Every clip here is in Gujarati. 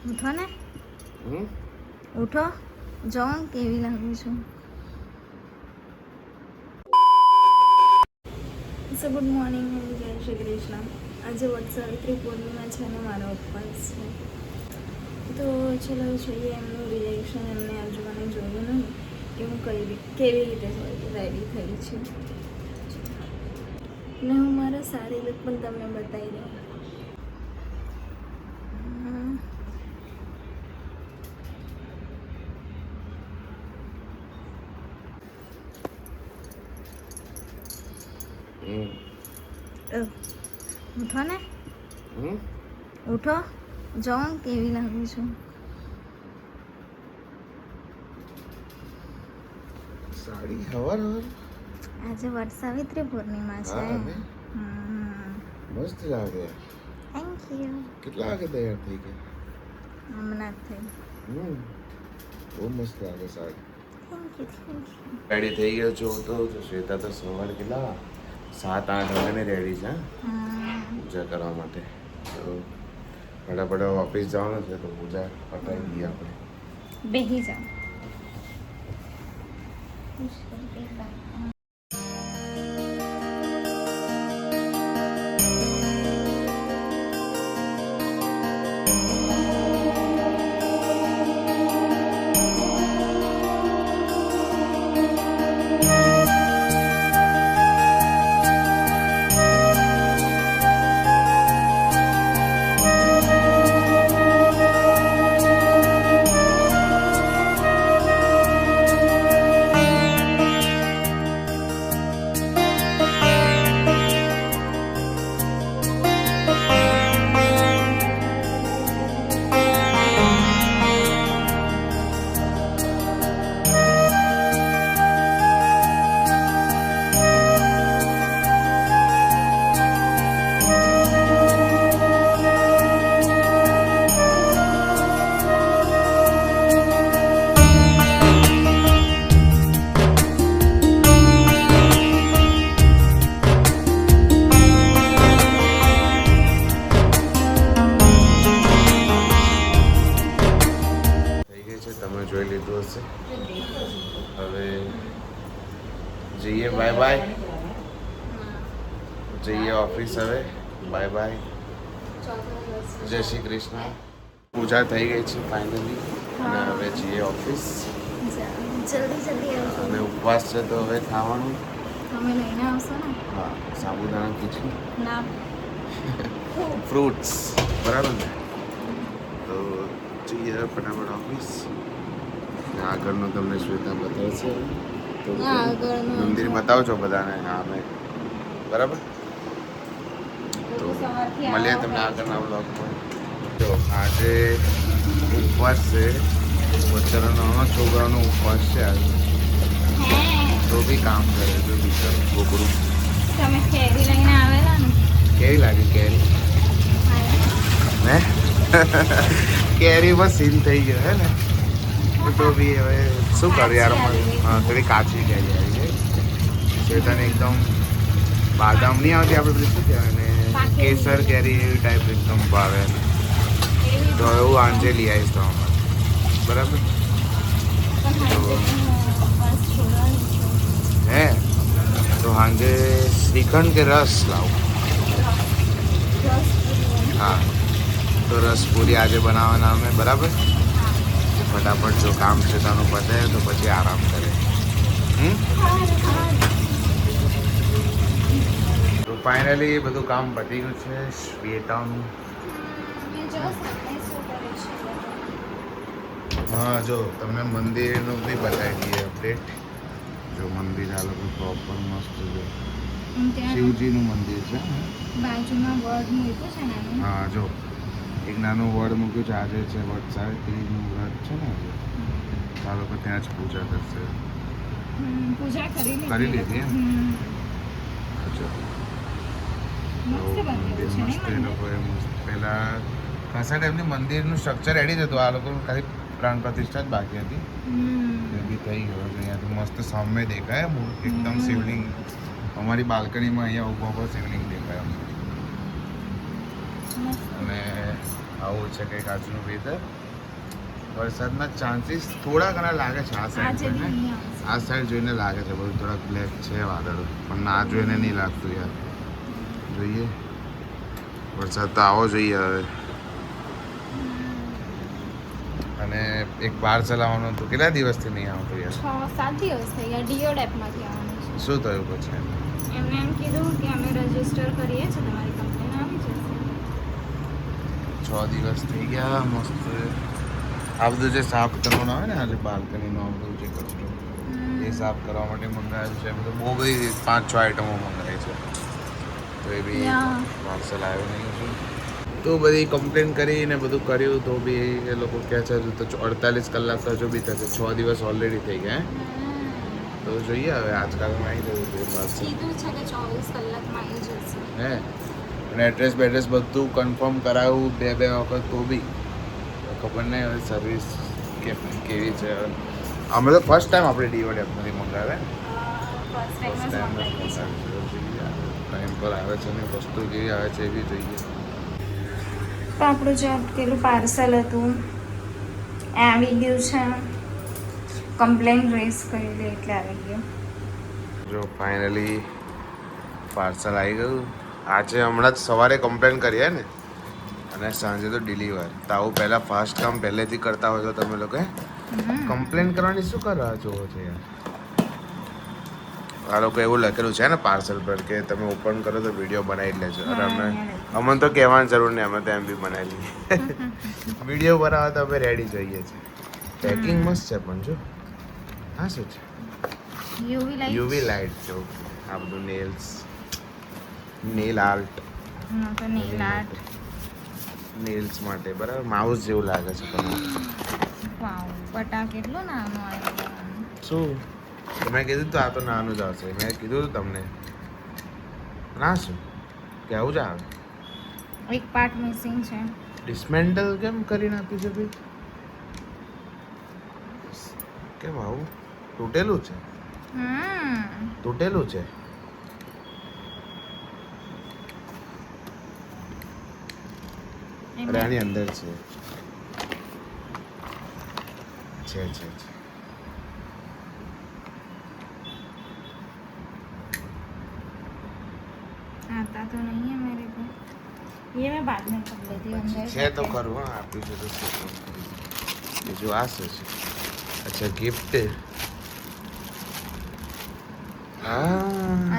ઉઠો ને, ઉઠો. જાઓ કેવી લાગુ છું. સો ગુડ મોર્નિંગ, જય શ્રી કૃષ્ણ. આજે વટસાવિત્રી પૂર્ણિમા છે અને મારો ઉપવાસ છે. તો ચલો જોઈએ એમનું રિએક્શન. એમને આજે મને જોયું નહીં કે હું કેવી રીતે રેડી થઈ છું. ને હું મારા સારી લુક પણ તમને બતાવી દઉં. ઉઠો ને, ઉઠો. જાઓ કેવી લાગુ છું. સાડી હવાર આજે વટસાવિત્રી પૂર્ણિમા છે. મસ્ત લાગે. Thank you. કેટલા વાગે તૈયાર થઈ ગઈ? હમણાં જ થઈ. બહુ મસ્ત લાગે સાડી. Thank you. રેડી થઈ ગયો છું તો શ્વેતા તો સવારે કેટલા 7-8 વાગે રેડી છે પૂજા કરવા માટે. તો ફટાફટ ઓફિસ જવાનું છે તો પૂજા પતાવી દઈએ આપણે. બેસી જાઓ. તમે જોઈ લીધું હશે. હવે જઈએ. Bye bye. જઈએ ઓફિસ હવે. Bye bye. જય શ્રી કૃષ્ણ. પૂજા થઈ ગઈ છે ફાઇનલી અને હવે જઈએ ઓફિસ. જલ્દી આવજો. અને ઉપવાસ છે તો હવે ખાવાનું તમે લઈને આવશો ને? હા, સાબુદાણા ખીચડી, ના, ફ્રૂટ્સ. બરાબર ને? તો જઈએ ફટાફટ ઓફિસ. આગળનું તમને શ્વેતા બતાવશે. તો મંદિર બતાવજો બધાને. હા, મેં બરાબર. તો મળીએ તમને આગળના બ્લોગમાં. જો આજે ઉપવાસ છે. બચ્ચાનો છોકરાનો ઉપવાસ છે આજે. તો બી કામ કરે છે બિચારું છોકરું. તમે કેરી લઈને આવેલા ને? કેવી લાગી કેરી? હે કેરી બસ સીલ થઈ ગયો હે ને. તો બી હવે શું કરું યાર. થોડી કાચી કેરી આવી ગઈ. શ્વેતાને એકદમ બાદામ નહીં આવતી આપણે પેલી શું કહેવાય ને, કેસર કેરી એવી ટાઈપ એકદમ ભાવે. તો એવું આંજે લઈ આવીશ તો અમારે. બરાબર. હે તો સાંજે શ્રીખંડ કે રસ લાવું? હા, તો રસપુરી આજે બનાવવાના અમે. બરાબર. ફટાફટ જો કામ છે તાનું પતે તો પછી આરામ કરે. તો ફાઇનલી બધું કામ પતી ગયું છે શ્વેતાનું. હા, જો તમને મંદિરનું બી બતાવી દઈએ અપડેટ. જો મંદિર આ લોકો પ્રોપર મસ્ત છે. શિવજીનું મંદિર છે. બાજુમાં વડ મૂક્યું છે ને? હા, જો એક નાનું વડ મૂક્યું છે. આજે છે વટસાવિત્રીનું વ્રત છે ને આજે. આ લોકો ત્યાં જ પૂજા કરશે. પૂજા કરી લીધી એમ? અચ્છા. મંદિર મસ્ત. એ લોકોએ મસ્ત પહેલા ખાસા ટાઈમથી મંદિરનું સ્ટ્રક્ચર રેડી જ હતું. આ લોકોનું ખાલી પ્રાણ પ્રતિષ્ઠા જ બાકી હતી. એ બી થઈ ગયો. અહીંયાથી મસ્ત સામે દેખાય એકદમ શિવલિંગ. અમારી બાલ્કનીમાં અહીંયા ઊભા શિવલિંગ દેખાય. અને આવું છે કંઈક આજનું વેધર. વરસાદના ચાન્સીસ થોડા ઘણા લાગે છે આ સાઈડ આજે જોઈને. નહીં આવશે. આ સાઈડ જોઈને લાગે છે બધું થોડાક બ્લેક છે વાદળો, પણ ના જોઈને નહીં લાગતું યાર. જોઈએ વરસાદ તો આવો જોઈએ હવે. અને એક પાર્સલ આવવાનું હતું, કેટલા દિવસથી નહીં આવતું યાર? 6-7 દિવસ થઈ ગયા. ડીઓ ડેપમાંથી આવવાનું છે. શું થયું પછી? એમને એમ કીધું કે અમે રજીસ્ટર કરીએ છીએ, તમારી કમ્પ્લેન આવી જશે. 6 દિવસ થઈ ગયા. મસ્ત આ બધું જે સાફ કરવાનું આવે ને, આજે બાલ્કનીનું આ બધું જે કચરો એ સાફ કરવા માટે મંગાવ્યું છે. બધું બહુ બધી 5-6 આઈટમો મંગાવી છે, તો એ બી Yeah. પાર્સલ આવ્યો નહીં છે. તો બધી કમ્પ્લેન કરીને બધું કર્યું તો બી એ લોકો કહે છે હજુ તો 48 કલાક તો હજુ બી થશે. 6 દિવસ ઓલરેડી થઈ ગયા. તો જોઈએ હવે આજકાલમાં આવી જવું જોઈએ પાર્સલ. કીધું છે કે 24 કલાકમાં આવી જશે. હે અને એડ્રેસ બેડ્રેસ બધું કન્ફર્મ કરાવ્યું 2 વખત તો બી ખબર નહીં હવે સર્વિસ કેવી છે. અમે તો ફર્સ્ટ ટાઈમ આપણે ડીઓડી આપમાંથી મંગાવ્યા. ફર્સ્ટ ટાઈમ જ મંગાવી છે. ટાઈમ પર આવે છે ને વસ્તુ કેવી આવે છે એ બી જોઈએ. તો આપણું જે પેલું પાર્સલ હતું એ આવી ગયું છે. કમ્પ્લેન રેઝ કરી દે એટલે આવી ગયું. જો ફાઇનલી પાર્સલ આવી ગયું. આજે હમણાં જ સવારે કમ્પ્લેન કરીએ ને અને સાંજે તો ડિલિવર. તો આવું પહેલાં ફાસ્ટ કામ પહેલેથી કરતા હોય તો તમે લોકો કમ્પ્લેન કરવાની શું કરવા જોવો છો યાર? આ લોકો એવું લખેલું છે ને પાર્સલ પર કે તમે ઓપન કરો તો વિડીયો બનાવી જ લેજો. અરે અમને તો કહેવાની જરૂર નહીં, અમે તો એમ બી બનાવી લઈએ. વિડીયો બનાવવા તો અમે રેડી જોઈએ છીએ. પેકિંગ મસ્ત છે પણ જો હા શું છે યુવી લાઇટ જો આ બધું નેલ આર્ટ નેલ્સ માટે બરાબર. માઉસ જેવું લાગે છે તમને. વાવ બટા કેટલું નાનું આવ્યું. શું તમે કીધું તો આ તો નાનું જ આવશે. મેં કીધું હતું તમને ના શું કે આવું જ આવે. એક પાર્ટ મિસિંગ છે. ડિસમેન્ટલ કેમ કરીને આપ્યું છે ભાઈ? કેમ આવું તૂટેલું છે? તૂટેલું છે. અરે આની અંદર છે. आता तो नहीं है मेरे को. ये मैं बाद में कर लेती हूँ अंदर. છે તો ખરું હા આપ્યું છે તો બીજું આ શું છે? અચ્છા ગિફ્ટ.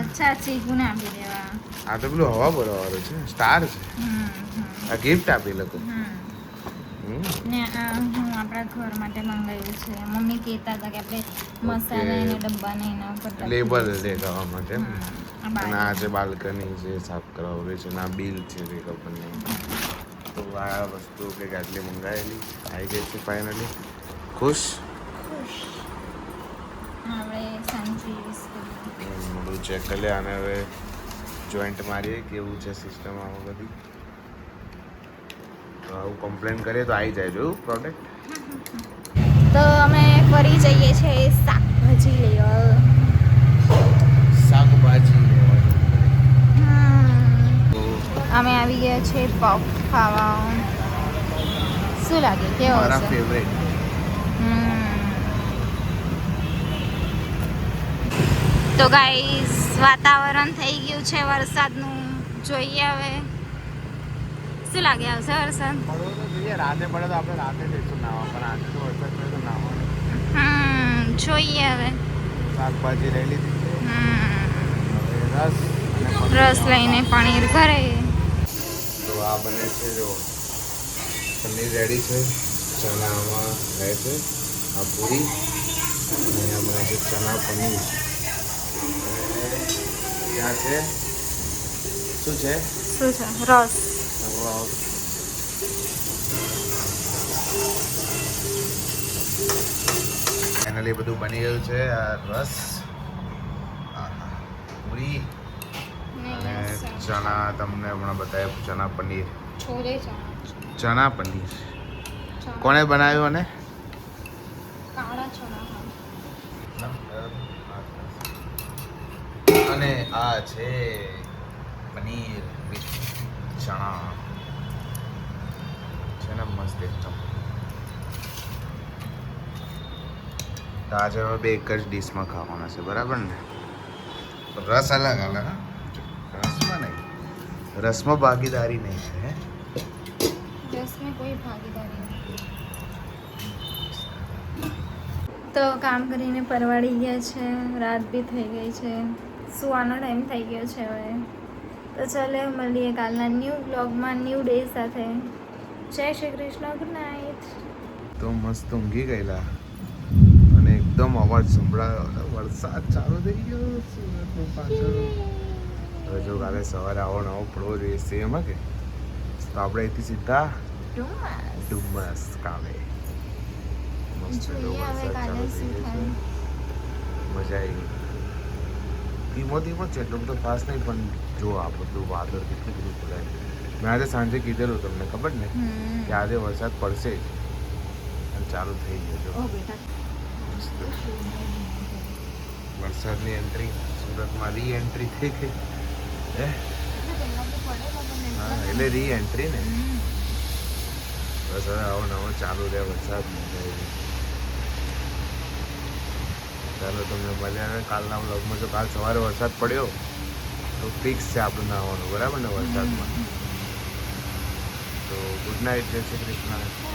अच्छा चीकू ने આપી દેવા. આ તો પેલું હવા ભરવાનું છે, સ્ટાર છે. આ ગિફ્ટ આપી લોકો. ને આ હું આપણા ઘર માટે મંગાવ્યું છે. મમ્મી કહેતા હતા કે આપણે મસાલા અને ડબ્બા ને એના ઉપર લેબલ દેખાવા માટે. અને આ જે બાલ્કની છે સાફ કરાવવી છે ને આ બિલ છે તે ખબર નહીં. તો આ વસ્તુ કંઈક આટલી મંગાવેલી આવી ગઈ છે ફાઇનલી. ખુશ આપણે શાંતિ બધું ચેક કરી લે. અને હવે જોઈન્ટ મારીએ કેવું છે સિસ્ટમ આમાં બધી. તો આવું કમ્પ્લેન કરીએ તો આવી જાય જોયું પ્રોડક્ટ. તો અમે ફરી જઈએ છીએ શાકભાજી લેવા. શાકભાજી અમે આવી ગયા છે પફ ખાવા. શું લાગે કેવો મારા છે? ફેવરેટ. તો ગાઈસ વાતાવરણ થઈ ગયું છે વરસાદનું. જોઈએ હવે શું લાગે આવશે વરસાદ. પડવો તો જોઈએ. રાતે પડે તો આપણે રાતે જઈશું નાવા, પણ આજે તો વરસાદ પડે તો નાવા. જોઈએ હવે. શાકભાજી લઈ લીધી છે. હવે રસ લઈને પનીર ઘરે. તો આ બને છે જો પનીર રેડી છે. ચણા આમાં રહે છે. આ પૂરી અહીંયા બને છે ચણા પનીર. ત્યાં છે શું છે? શું છે? રસ. ફાઇનલી બધું બની ગયું છે. આ રસ, પૂરી અને ચણા તમને હમણાં બતાવ્યું. ચણા પનીર, છોલે ચણા પનીર કોણે બનાવ્યું? અને કાળા ચણા. અને આ છે પનીર વિથ ચણા. મસ્ત એકદમ. તો આજે હવે બે એક જ ડીશમાં ખાવાના છે, બરાબર ને? રસ અલગ અલગ, હા? રસમાં નહીં, રસમાં ભાગીદારી નહીં છે, હે? રસમાં કોઈ ભાગીદારી નથી. તો કામ કરીને પરવાડી ગયા છે, રાત બી થઈ ગઈ છે, સુવાનો ટાઈમ થઈ ગયો છે હવે. તો ચાલો મળીએ કાલના ન્યૂ બ્લોગમાં ન્યૂ ડે સાથે. જય શ્રી કૃષ્ણ, ગુડ નાઇટ. તો મસ્ત ઊંઘી ગયેલા અને એકદમ અવાજ સંભળાયો અને વરસાદ ચાલુ થઈ ગયો સુરતમાં પાછળ. હવે જો કાલે સવારે આવો નવો પડવો જોઈએ સેમ, કે તો આપણે અહીંથી સીધા ડુમસ કાલે. મસ્ત જો જોઈએ હવે વરસાદ કાલે ચાલુ થઈ શું ગયો છે. થાય. મજા આવી ગઈ. ધીમો ધીમો છે, એટલો બધો ફાસ્ટ નહીં, પણ જો આ બધું વાદળ કેટલું બધું ખુલાય. મેં આજે સાંજે કીધેલું તમને ખબર ને કે આજે વરસાદ પડશે જ, અને ચાલુ થઈ ગયો જો. ઓ બેટા વરસાદની એન્ટ્રી સુરતમાં રી એન્ટ્રી થઈ ગઈ. હે હા, એટલે રી એન્ટ્રી ને. બસ હવે આવો નવો ચાલુ રહે વરસાદ. ચાલો તમને મળ્યા હવે કાલના વ્લોગમાં. જો કાલ સવારે વરસાદ પડ્યો તો ફિક્સ છે આપણું નાહવાનું, બરાબર ને? વરસાદમાં તો ગુડ નાઇટ, જય શ્રી કૃષ્ણ.